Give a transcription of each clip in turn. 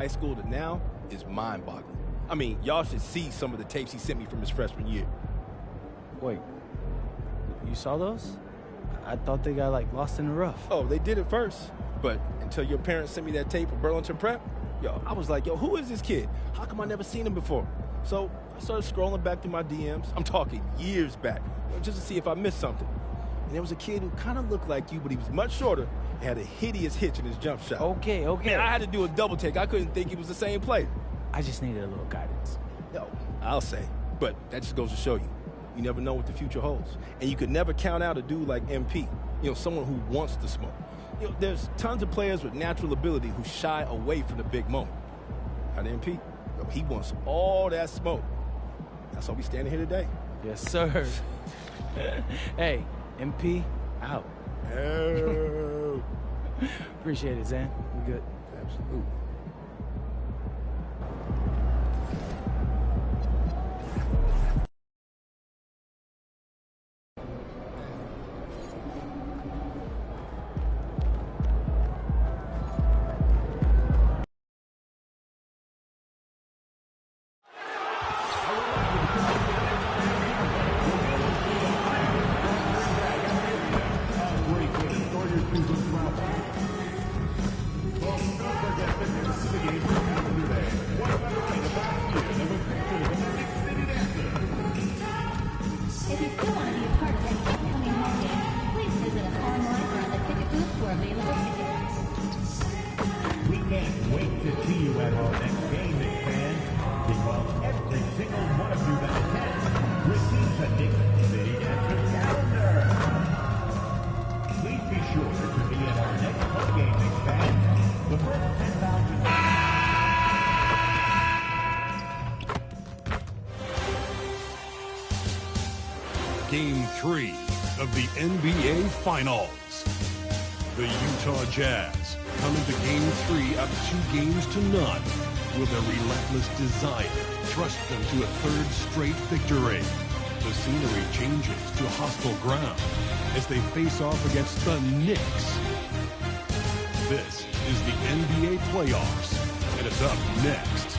high school to now is mind-boggling. I mean, y'all should see some of the tapes he sent me from his freshman year. Wait, you saw those? I thought they got, like, lost in the rough. Oh, they did it first. But until your parents sent me that tape of Burlington Prep, yo, I was like, yo, who is this kid? How come I never seen him before? So I started scrolling back through my DMs. I'm talking years back, just to see if I missed something. And there was a kid who kind of looked like you, but he was much shorter and had a hideous hitch in his jump shot. Okay. Man, I had to do a double take. I couldn't think he was the same player. I just needed a little guidance. Yo, I'll say. But that just goes to show you. You never know what the future holds. And you could never count out a dude like MP, someone who wants to smoke. There's tons of players with natural ability who shy away from the big moment. Not MP. He wants all that smoke. That's why we standing here today. Yes, sir. Hey, MP, out. Oh. Appreciate it, Zan. We good. Absolutely. Game 3 of the NBA Finals. The Utah Jazz come into Game 3 up 2-0. Will their relentless desire thrust them to a third straight victory? The scenery changes to hostile ground as they face off against the Knicks. This is the NBA playoffs, and it's up next.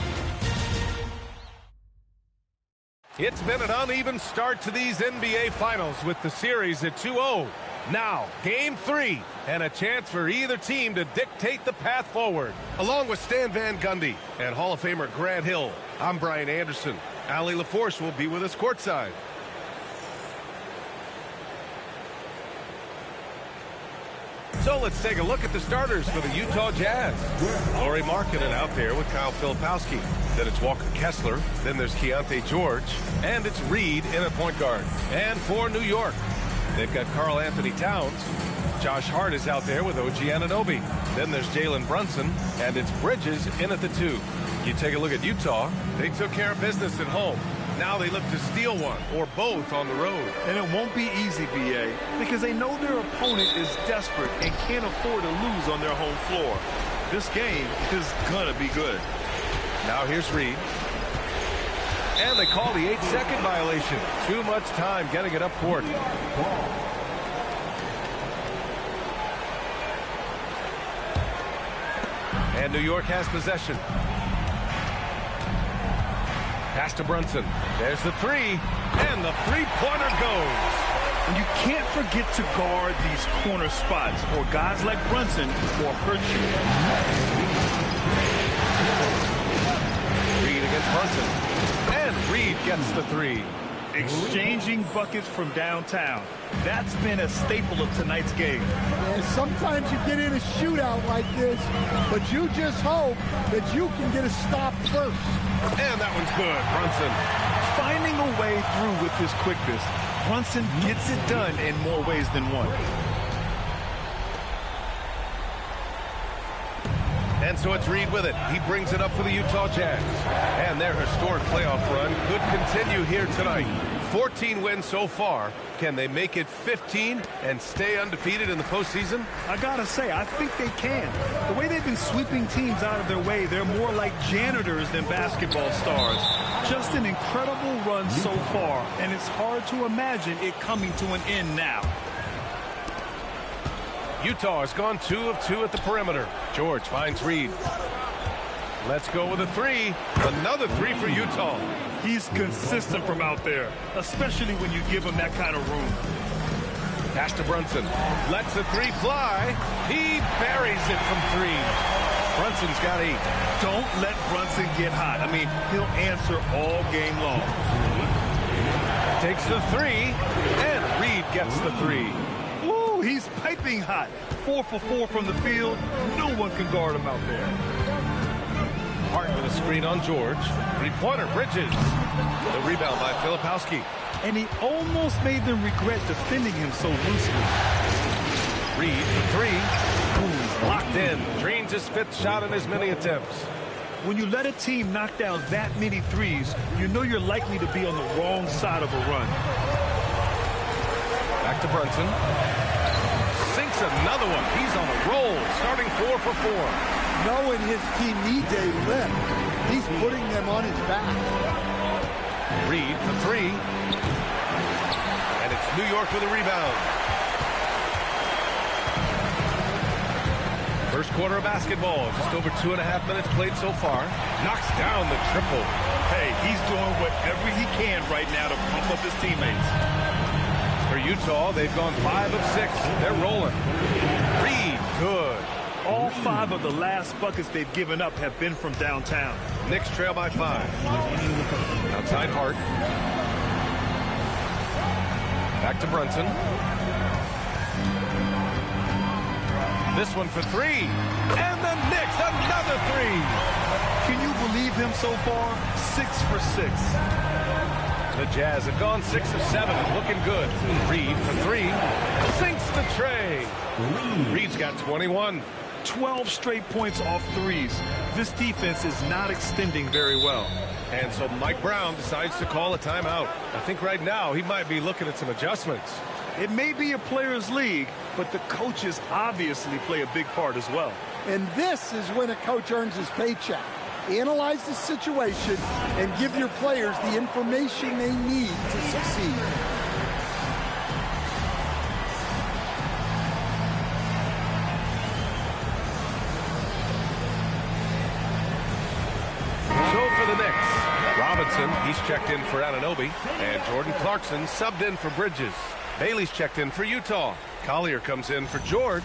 It's been an uneven start to these NBA Finals with the series at 2-0. Now, Game 3, and a chance for either team to dictate the path forward. Along with Stan Van Gundy and Hall of Famer Grant Hill, I'm Brian Anderson. Allie LaForce will be with us courtside. So let's take a look at the starters for the Utah Jazz. Lauri Markkanen out there with Kyle Filipowski. Then it's Walker Kessler. Then there's Keontae George. And it's Reed in at point guard. And for New York, they've got Karl Anthony Towns. Josh Hart is out there with OG Anunoby. Then there's Jalen Brunson. And it's Bridges in at the 2. You take a look at Utah. They took care of business at home. Now they look to steal one or both on the road. And it won't be easy, B.A., because they know their opponent is desperate and can't afford to lose on their home floor. This game is going to be good. Now here's Reed. And they call the 8-second violation. Too much time getting it up court. And New York has possession. Pass to Brunson. There's the 3. And the three-pointer goes. And you can't forget to guard these corner spots, or guys like Brunson will hurt you. Reed against Brunson. And Reed gets the 3. Exchanging buckets from downtown. That's been a staple of tonight's game. And sometimes you get in a shootout like this, but you just hope that you can get a stop first. And that one's good. Brunson finding a way through with his quickness. Brunson gets it done in more ways than one. And so it's Reed with it. He brings it up for the Utah Jazz. And their historic playoff run could continue here tonight. 14 wins so far. Can they make it 15 and stay undefeated in the postseason? I gotta say, I think they can. The way they've been sweeping teams out of their way, they're more like janitors than basketball stars. Just an incredible run so far, and it's hard to imagine it coming to an end now. Utah has gone 2 of 2 at the perimeter. George finds Reed. Let's go with a three. Another three for Utah. He's consistent from out there, especially when you give him that kind of room. Pass to Brunson. Lets the three fly. He buries it from three. Brunson's got 8. Don't let Brunson get hot. I mean, he'll answer all game long. Takes the three, and Reed gets the 3. Woo, he's piping hot. 4 for 4 from the field. No one can guard him out there. Hart with a screen on George. Three-pointer, Bridges. The rebound by Filipowski. And he almost made them regret defending him so loosely. Reed for 3. Boom, locked in. Drains his 5th shot in as many attempts. When you let a team knock down that many threes, you know you're likely to be on the wrong side of a run. Back to Brunson. Sinks another one. He's on a roll, starting 4 for 4. Knowing his team needs a lift, he's putting them on his back. Reed for 3. And it's New York with a rebound. First quarter of basketball. Just over 2.5 minutes played so far. Knocks down the triple. Hey, he's doing whatever he can right now to pump up his teammates. For Utah, they've gone 5 of 6. They're rolling. Reed, good. All 5 of the last buckets they've given up have been from downtown. Knicks trail by 5. Outside Hart. Back to Brunson. This one for 3. And the Knicks, another 3. Can you believe him so far? 6 for 6. The Jazz have gone 6 of 7 and looking good. Reed for 3. Sinks the tray. Reed's got 21. 12 straight points off threes. This defense is not extending very well. And so Mike Brown decides to call a timeout. I think right now he might be looking at some adjustments. It may be a players' league, but the coaches obviously play a big part as well. And this is when a coach earns his paycheck. Analyze the situation and give your players the information they need to succeed. Robinson, he's checked in for Anunoby, and Jordan Clarkson subbed in for Bridges. Bailey's checked in for Utah. Collier comes in for George.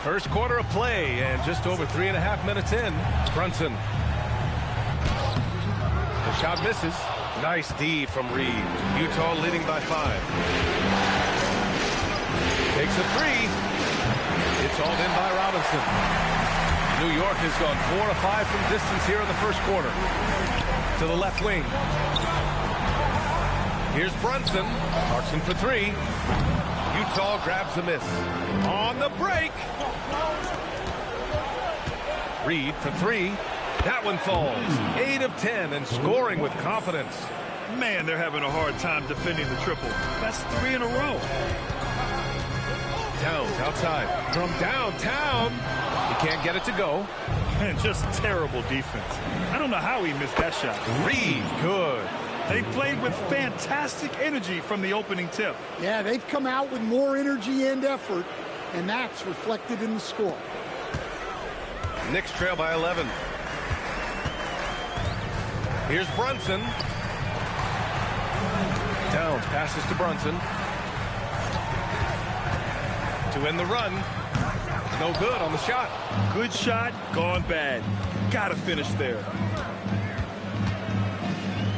First quarter of play, and just over 3.5 minutes in. Brunson. The shot misses. Nice D from Reed. Utah leading by 5. Takes a 3. It's hauled in by Robinson. New York has gone 4 of 5 from distance here in the first quarter. To the left wing. Here's Brunson. Clarkson for 3. Utah grabs the miss. On the break. Reed for 3. That one falls. 8 of 10 and scoring with confidence. Man, they're having a hard time defending the triple. That's 3 in a row. Towns outside from downtown. He can't get it to go. And just terrible defense. I don't know how he missed that shot. Reed, good. They played with fantastic energy from the opening tip. Yeah, they've come out with more energy and effort, and that's reflected in the score. Knicks trail by 11. Here's Brunson. Towns passes to Brunson. To end the run. No good on the shot. Good shot, gone bad. Gotta finish there.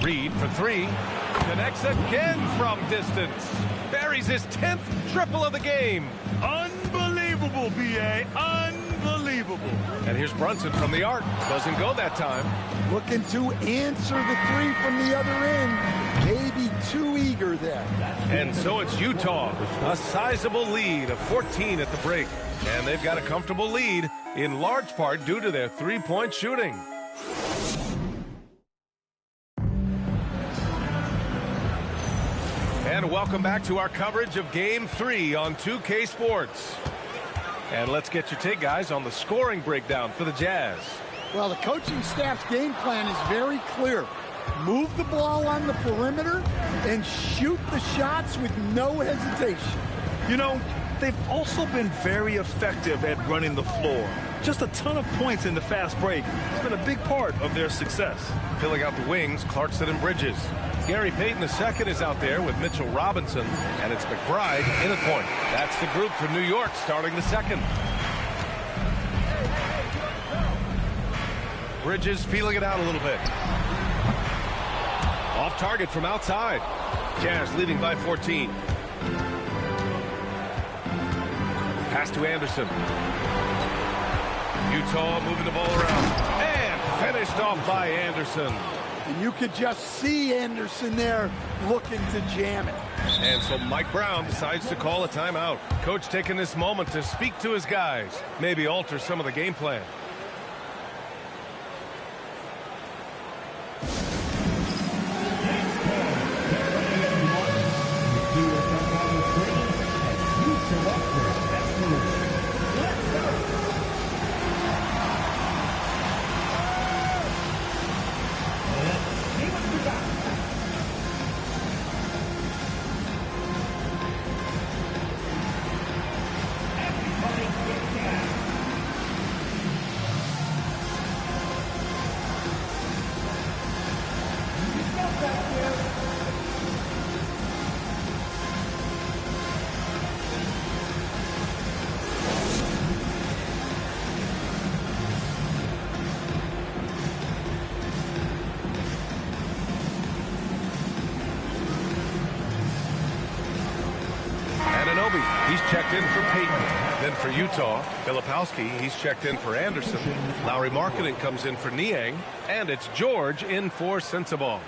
Reed for 3. Connects again from distance. Buries his 10th triple of the game. Unbelievable, B.A. Unbelievable. And here's Brunson from the arc. Doesn't go that time. Looking to answer the 3 from the other end. Maybe too eager there. And so it's Utah. A sizable lead of 14 at the break. And they've got a comfortable lead in large part due to their three-point shooting. And welcome back to our coverage of Game 3 on 2K Sports. And let's get your take, guys, on the scoring breakdown for the Jazz. Well, the coaching staff's game plan is very clear. Move the ball on the perimeter and shoot the shots with no hesitation. You know, they've also been very effective at running the floor. Just a ton of points in the fast break. It's been a big part of their success. Filling out the wings, Clarkson and Bridges. Gary Payton II is out there with Mitchell Robinson, and it's McBride in at point. That's the group for New York starting the second. Bridges feeling it out a little bit. Off target from outside. Jazz leading by 14. Pass to Anderson. Utah moving the ball around. And finished off by Anderson. And you could just see Anderson there looking to jam it. And so Mike Brown decides to call a timeout. Coach taking this moment to speak to his guys. Maybe alter some of the game plan. He's checked in for Payton. Then for Utah, Filipowski, he's checked in for Anderson. Lauri Markkanen comes in for Niang. And it's George in for Sensabaugh.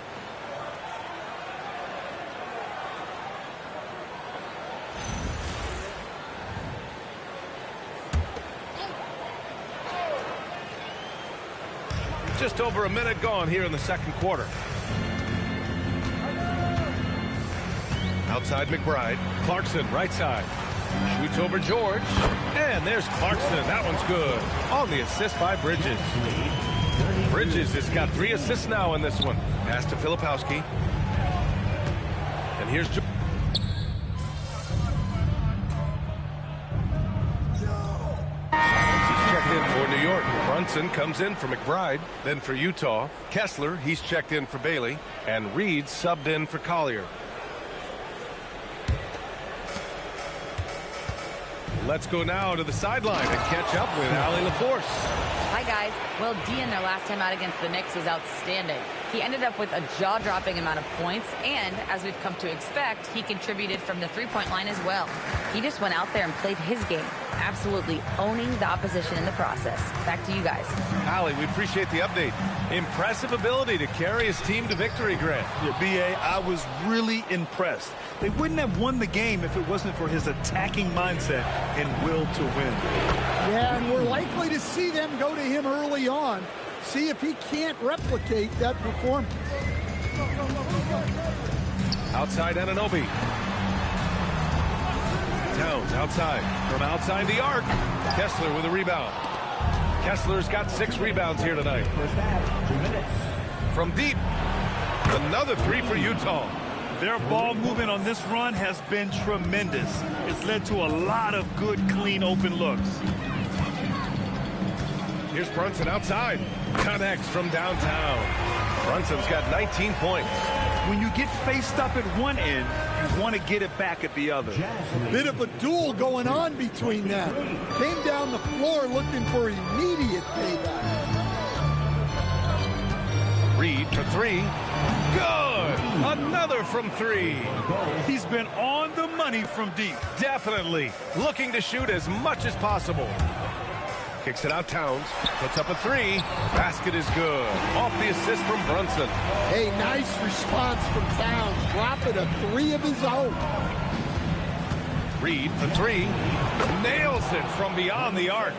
Just over a minute gone here in the second quarter. Outside McBride. Clarkson, right side. Shoots over George. And there's Clarkson. That one's good. On the assist by Bridges. Bridges has got 3 assists now in this one. Pass to Filipowski. And here's George. He's checked in for New York. Brunson comes in for McBride. Then for Utah. Kessler, he's checked in for Bailey. And Reed subbed in for Collier. Let's go now to the sideline and catch up with Allie LaForce. Hi, guys. Well, Dean, their last time out against the Knicks was outstanding. He ended up with a jaw-dropping amount of points, and as we've come to expect, he contributed from the three-point line as well. He just went out there and played his game, absolutely owning the opposition in the process. Back to you guys. Allie, we appreciate the update. Impressive ability to carry his team to victory, Grant. Yeah, B.A., I was really impressed. They wouldn't have won the game if it wasn't for his attacking mindset and will to win. Yeah, and we're likely to see them go to him early on. See if he can't replicate that performance. Outside Anunoby. Towns outside. From outside the arc. Kessler with a rebound. Kessler's got 6 rebounds here tonight. From deep. Another 3 for Utah. Their ball movement on this run has been tremendous. It's led to a lot of good, clean, open looks. Here's Brunson outside. Connects from downtown. Brunson's got 19 points. When you get faced up at one end, you want to get it back at the other. Bit of a duel going on between them. Came down the floor looking for immediate payback. Reed for 3. Good! Another from 3. He's been on the money from deep. Definitely. Looking to shoot as much as possible. Kicks it out Towns. Puts up a 3. Basket is good. Off the assist from Brunson. Hey, nice response from Towns. Dropping a 3 of his own. Reed for 3. Nails it from beyond the arc.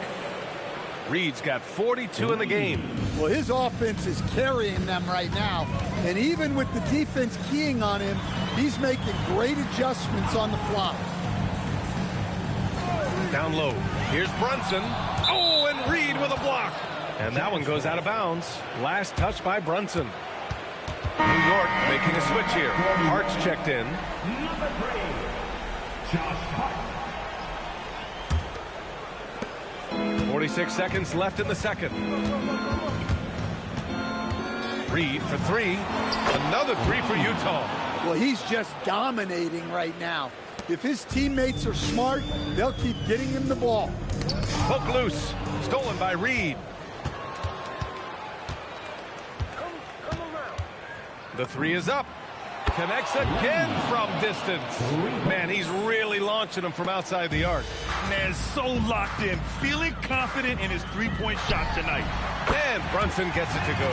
Reed's got 42 in the game. Well, his offense is carrying them right now. And even with the defense keying on him, he's making great adjustments on the fly. Down low. Here's Brunson. Oh, and Reed with a block. And that one goes out of bounds. Last touch by Brunson. York making a switch here. Hart's checked in. Number 3, Josh Hart. 46 seconds left in the second. Reed for three. Another three for Utah. Well, he's just dominating right now. If his teammates are smart, they'll keep getting him the ball. Poke loose. Stolen by Reed. The three is up. Connects again from distance. Man, he's really launching them from outside the arc. Man, so locked in, feeling confident in his three-point shot tonight. And Brunson gets it to go.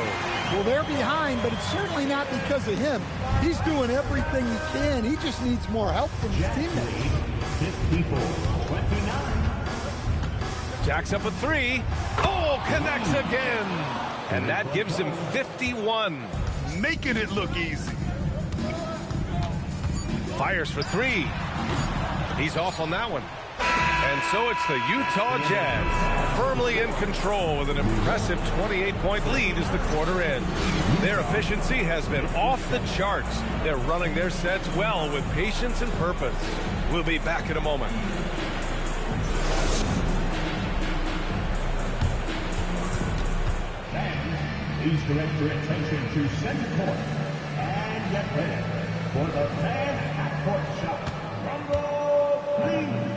Well, they're behind, but it's certainly not because of him. He's doing everything he can. He just needs more help from his teammates. 54-29. Jacks up a three. Oh, connects again. And that gives him 51. Making it look easy. Fires for three. He's off on that one. And so it's the Utah Jazz, firmly in control with an impressive 28-point lead as the quarter ends. Their efficiency has been off the charts. They're running their sets well with patience and purpose. We'll be back in a moment. Fans, please direct your attention to center court and get ready for the fan half-court shot. Rumble, please.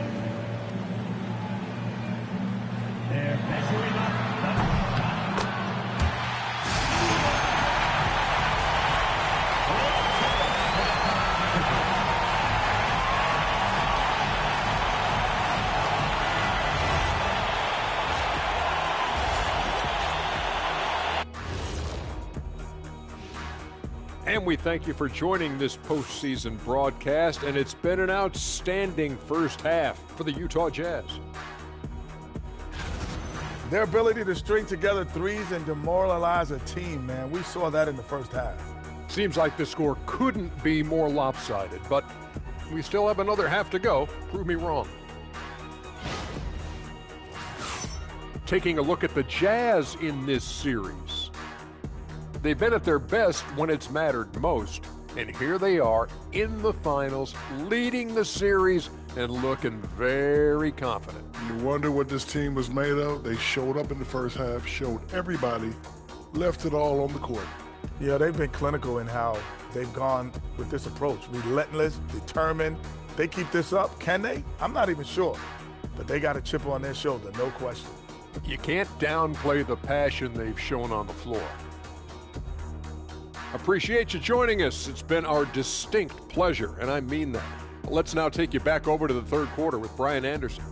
They're measuring up the shot. And we thank you for joining this postseason broadcast, and it's been an outstanding first half for the Utah Jazz. Their ability to string together threes and demoralize a team, man, we saw that in the first half. Seems like the score couldn't be more lopsided, but we still have another half to go. Prove me wrong. Taking a look at the Jazz in this series. They've been at their best when it's mattered most, and here they are in the finals, leading the series and looking very confident. You wonder what this team was made of? They showed up in the first half, showed everybody, left it all on the court. Yeah, they've been clinical in how they've gone with this approach. Relentless, determined. They keep this up. Can they? I'm not even sure. But they got a chip on their shoulder, no question. You can't downplay the passion they've shown on the floor. Appreciate you joining us. It's been our distinct pleasure, and I mean that. Let's now take you back over to the third quarter with Brian Anderson.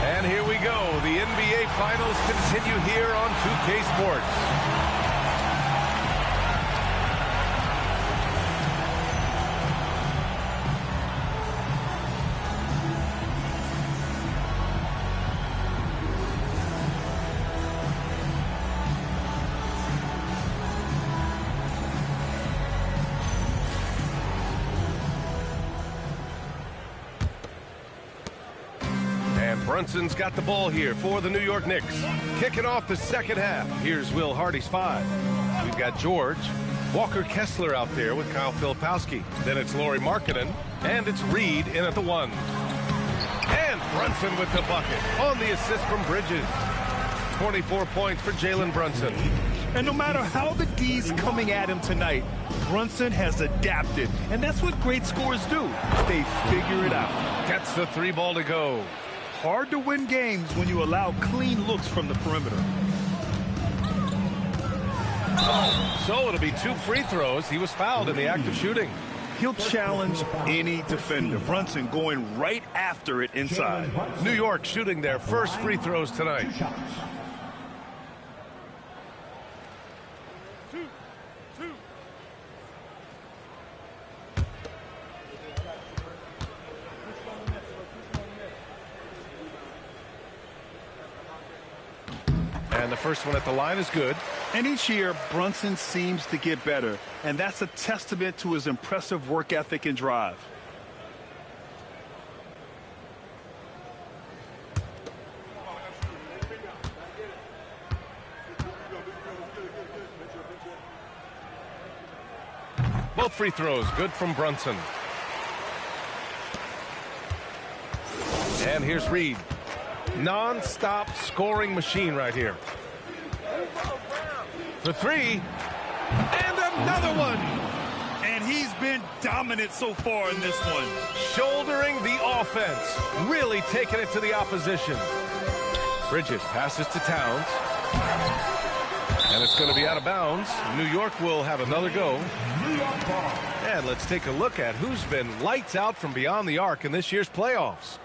And here we go. The NBA Finals continue here on 2K Sports. Brunson's got the ball here for the New York Knicks. Kicking off the second half. Here's Will Hardy's five. We've got George. Walker Kessler out there with Kyle Filipowski. Then it's Lauri Markkanen. And it's Reed in at the one. And Brunson with the bucket on the assist from Bridges. 24 points for Jalen Brunson. And no matter how the D's coming at him tonight, Brunson has adapted. And that's what great scorers do. They figure it out. Gets the three ball to go. Hard to win games when you allow clean looks from the perimeter. So it'll be two free throws. He was fouled in the act of shooting. He'll challenge any defender. Brunson going right after it inside. New York shooting their first free throws tonight. And And the first one at the line is good. And each year, Brunson seems to get better. And that's a testament to his impressive work ethic and drive. Both free throws good from Brunson. And here's Reed. Non-stop scoring machine right here. For three. And another one. And he's been dominant so far in this one. Shouldering the offense. Really taking it to the opposition. Bridges passes to Towns. And it's going to be out of bounds. New York will have another go. And let's take a look at who's been lights out from beyond the arc in this year's playoffs.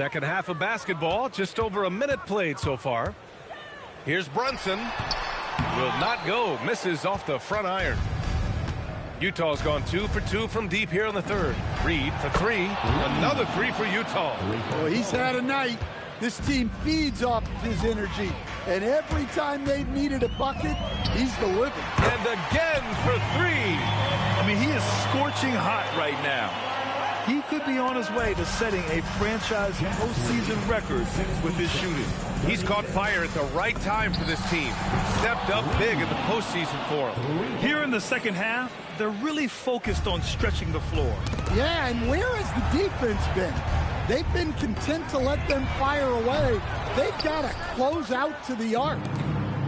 Second half of basketball, just over a minute played so far. Here's Brunson. Will not go. Misses off the front iron. Utah's gone 2 for 2 from deep here in the third. Reed for three. Another three for Utah. Well, he's had a night. This team feeds off of his energy. And every time they've needed a bucket, he's delivered. And again for three. I mean, he is scorching hot right now. He could be on his way to setting a franchise postseason record with his shooting. He's caught fire at the right time for this team. Stepped up big in the postseason for him. Here in the second half, they're really focused on stretching the floor. Yeah, and where has the defense been? They've been content to let them fire away. They've got to close out to the arc.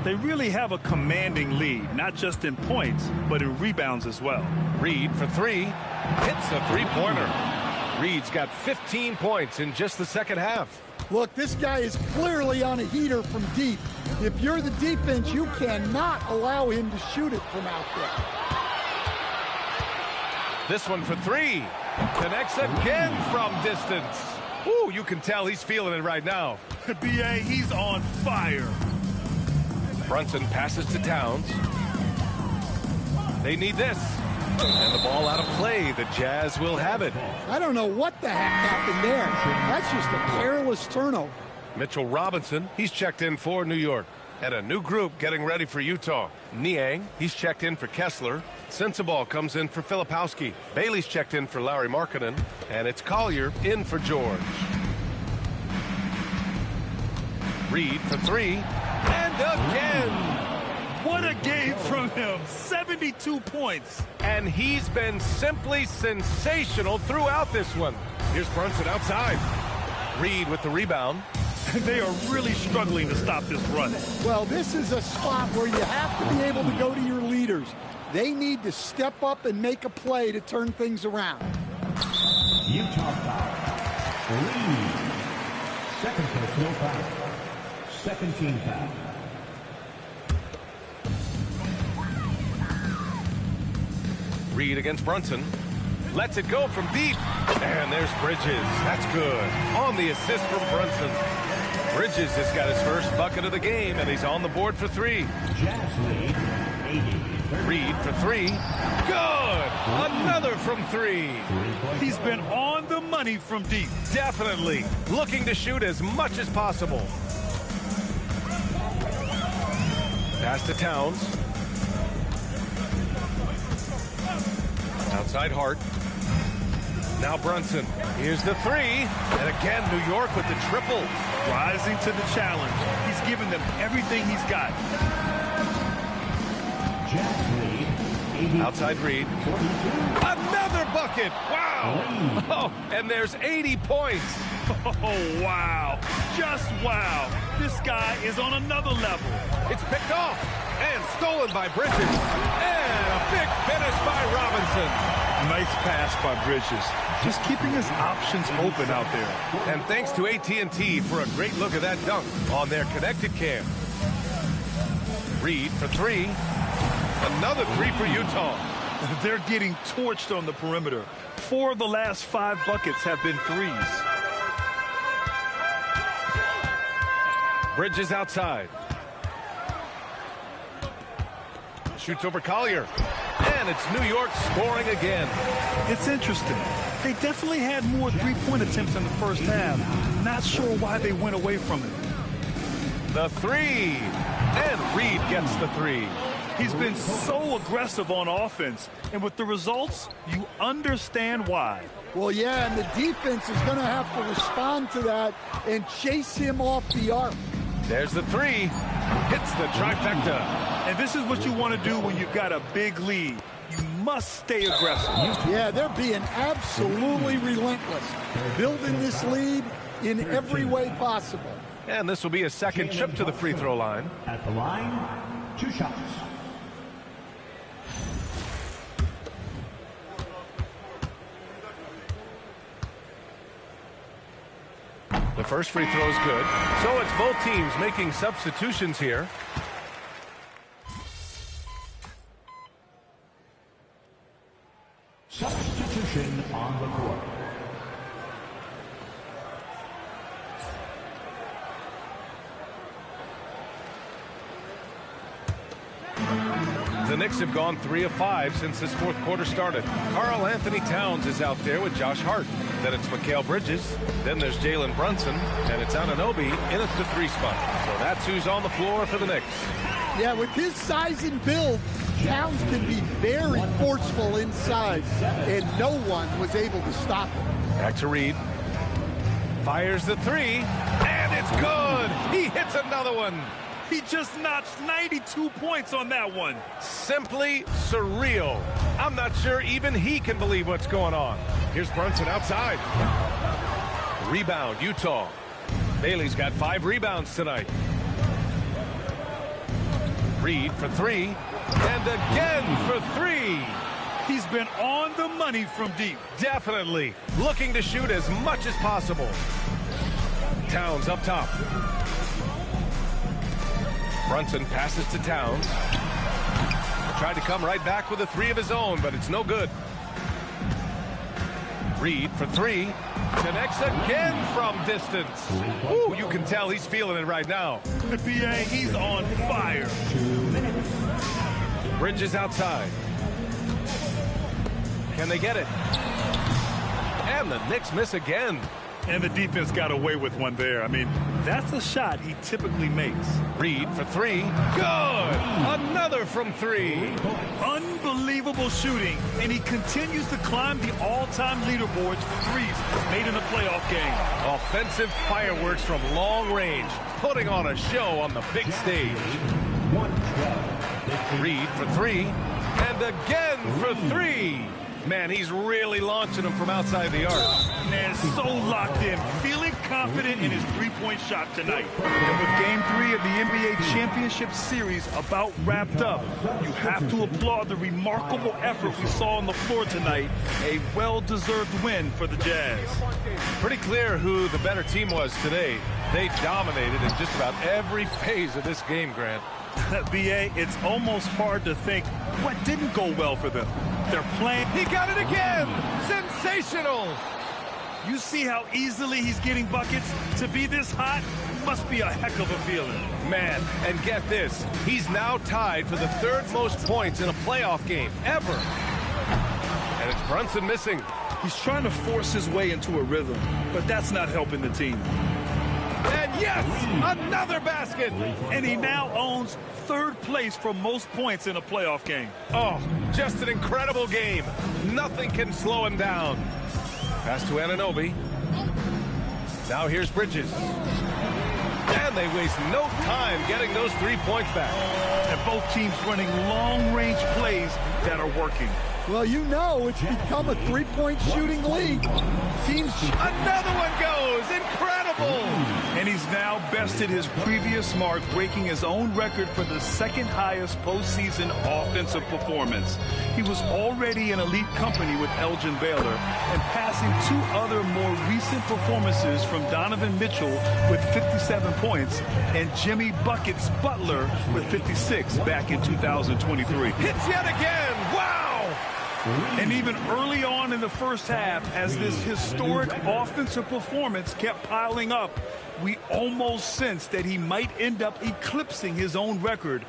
They really have a commanding lead, not just in points, but in rebounds as well. Reed for three. Hits a three-pointer. Reed's got 15 points in just the second half. Look, this guy is clearly on a heater from deep. If you're the defense, you cannot allow him to shoot it from out there. This one for three. Connects again from distance. Ooh, you can tell he's feeling it right now. B.A., he's on fire. Brunson passes to Towns. They need this. And the ball out of play. The Jazz will have it. I don't know what the heck happened there. That's just a careless turnover. Mitchell Robinson, he's checked in for New York. And a new group getting ready for Utah. Niang, he's checked in for Kessler. Sensabaugh comes in for Filipowski. Bailey's checked in for Lauri Markkanen. And it's Collier in for George. Reed for three. And again. What a game from him. 72 points. And he's been simply sensational throughout this one. Here's Brunson outside. Reed with the rebound. They are really struggling to stop this run. Well, this is a spot where you have to be able to go to your leaders. They need to step up and make a play to turn things around. Utah foul. Reed. Second personal foul. Second team foul. Reed against Brunson. Lets it go from deep. And there's Bridges. That's good. On the assist from Brunson. Bridges has got his first bucket of the game, and he's on the board for three. Jazz lead 80. Reed for three. Good. Another from three. He's been on the money from deep. Definitely. Looking to shoot as much as possible. Pass to Towns. Outside Hart. Now Brunson. Here's the three. And again, New York with the triple. Rising to the challenge. He's given them everything he's got. Jazz lead 80. Outside Reed. 42. Another bucket. Wow. Oh, and there's 80 points. Oh, wow. Just wow. This guy is on another level. It's picked off and stolen by Bridges. And a big finish by Robinson. Nice pass by Bridges. Just keeping his options open out there. And thanks to AT&T for a great look at that dunk on their connected cam. Reed for three. Another three for Utah. They're getting torched on the perimeter. 4 of the last 5 buckets have been threes. Bridges outside. shoots over Collier. And it's New York scoring again. It's interesting. They definitely had more three-point attempts in the first half. Not sure why they went away from it. The three. And Reed gets the three. He's been so aggressive on offense. And with the results, you understand why. Well, yeah, and the defense is going to have to respond to that and chase him off the arc. There's the three. Hits the trifecta. And this is what you want to do when you've got a big lead. You must stay aggressive. Yeah, they're being absolutely relentless, building this lead in every way possible. And this will be a second trip to the free throw line. At the line, 2 shots. The first free throw is good. So it's both teams making substitutions here. Substitution on the court. The Knicks have gone 3 of 5 since this fourth quarter started. Karl Anthony Towns is out there with Josh Hart. Then it's Mikal Bridges. Then there's Jalen Brunson. And it's Anunoby in at the 3 spot. So that's who's on the floor for the Knicks. Yeah, with his size and build, Towns can be very forceful inside, and no one was able to stop him. Back to Reed. Fires the 3, and it's good. He hits another one. He just notched 92 points on that one. Simply surreal. I'm not sure even he can believe what's going on. Here's Brunson outside. Rebound, Utah. Bailey's got 5 rebounds tonight. Reed for 3, and again for 3. He's been on the money from deep. Definitely. Looking to shoot as much as possible. Towns up top. Brunson passes to Towns. Tried to come right back with a 3 of his own, but it's no good. Reed for 3. Connects again from distance. Ooh, you can tell he's feeling it right now. The BA, he's on fire. Bridges outside. Can they get it? And the Knicks miss again. And the defense got away with one there. I mean, that's a shot he typically makes. Reed for 3. Good! Another from 3. Unbelievable shooting. And he continues to climb the all-time leaderboards for threes made in a playoff game. Offensive fireworks from long range, putting on a show on the big stage. Reed for 3. And again for 3. Man, he's really launching them from outside the arc. Man, so locked in, feeling confident in his three-point shot tonight. And with Game 3 of the NBA Championship Series about wrapped up, you have to applaud the remarkable effort we saw on the floor tonight. A well-deserved win for the Jazz. Pretty clear who the better team was today. They dominated in just about every phase of this game, Grant. BA, it's almost hard to think what didn't go well for them. They're playing. He got it again! Sensational! You see how easily he's getting buckets? To be this hot must be a heck of a feeling. Man, and get this. He's now tied for the 3rd most points in a playoff game ever. And it's Brunson missing. He's trying to force his way into a rhythm, but that's not helping the team. And yes, another basket. And he now owns 3rd place for most points in a playoff game. Oh, just an incredible game. Nothing can slow him down. Pass to Anunoby. Now here's Bridges. And they waste no time getting those 3 points back. And both teams running long-range plays that are working. Well, you know it's become a three-point shooting league. Teams. Another one goes. Incredible. And he's now bested his previous mark, breaking his own record for the 2nd highest postseason offensive performance. He was already in elite company with Elgin Baylor and passing 2 other more recent performances from Donovan Mitchell with 57 points and Jimmy Buckets Butler with 56 back in 2023. Hits yet again. Wow! And even early on in the first half, as this historic offensive performance kept piling up, we almost sensed that he might end up eclipsing his own record,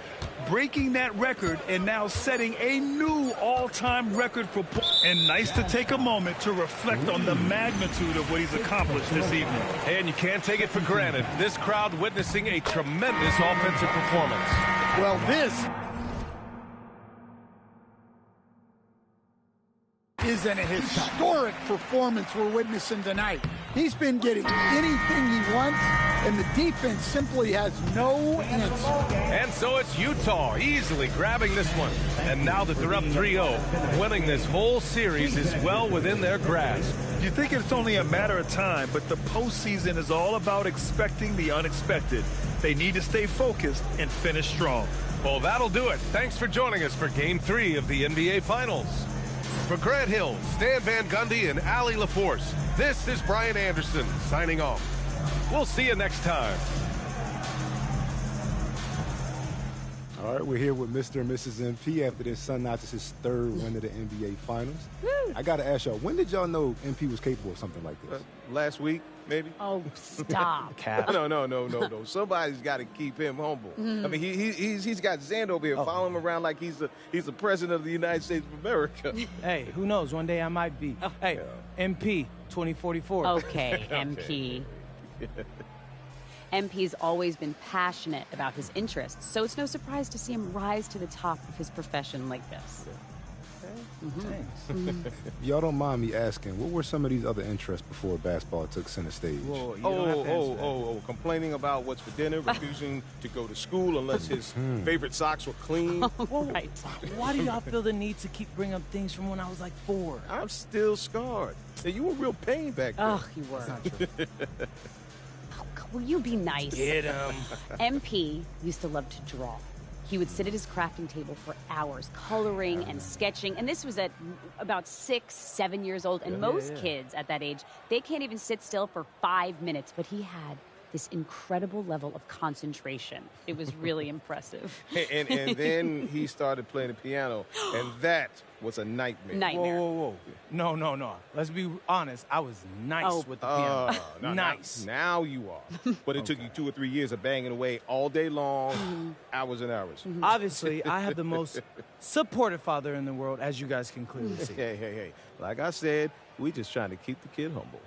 breaking that record and now setting a new all-time record for points. And nice to take a moment to reflect on the magnitude of what he's accomplished this evening. And you can't take it for granted. This crowd witnessing a tremendous offensive performance. Well, this is an historic performance we're witnessing tonight. He's been getting anything he wants, and the defense simply has no answer. And so it's Utah easily grabbing this one. And now that they're up 3-0, winning this whole series is well within their grasp. You think it's only a matter of time, but the postseason is all about expecting the unexpected. They need to stay focused and finish strong. Well, that'll do it. Thanks for joining us for Game 3 of the NBA Finals. For Grant Hill, Stan Van Gundy, and Allie LaForce, this is Brian Anderson signing off. We'll see you next time. All right, we're here with Mr. and Mrs. MP after this Sun notches his third win of the NBA Finals. Woo. I got to ask y'all, when did y'all know MP was capable of something like this? Last week, maybe. Oh, stop. No. Somebody's got to keep him humble. I mean, he's got Xander over here following him around like he's the president of the United States of America. Hey, who knows? One day I might be. Oh. Hey, MP 2044. Okay, MP. MP's always been passionate about his interests, so it's no surprise to see him rise to the top of his profession like this. Thanks. Y'all don't mind me asking, what were some of these other interests before basketball took center stage? Whoa, complaining about what's for dinner, refusing to go to school unless his favorite socks were clean. Right. Why do y'all feel the need to keep bringing up things from when I was like 4? I'm still scarred. You were real pain back then. Oh, you were. Will you be nice? Get him. MP used to love to draw. He would sit at his crafting table for hours, coloring and sketching. And this was at about 6, 7 years old. And most kids at that age, they can't even sit still for 5 minutes. But he had this incredible level of concentration. It was really impressive. And then he started playing the piano, and that was a nightmare. Whoa. No. Let's be honest. I was nice with the piano. Nice. Now you are. But it took you 2 or 3 years of banging away all day long, hours and hours. Obviously, I have the most supportive father in the world, as you guys can clearly see. Hey. Like I said, we just trying to keep the kid humble.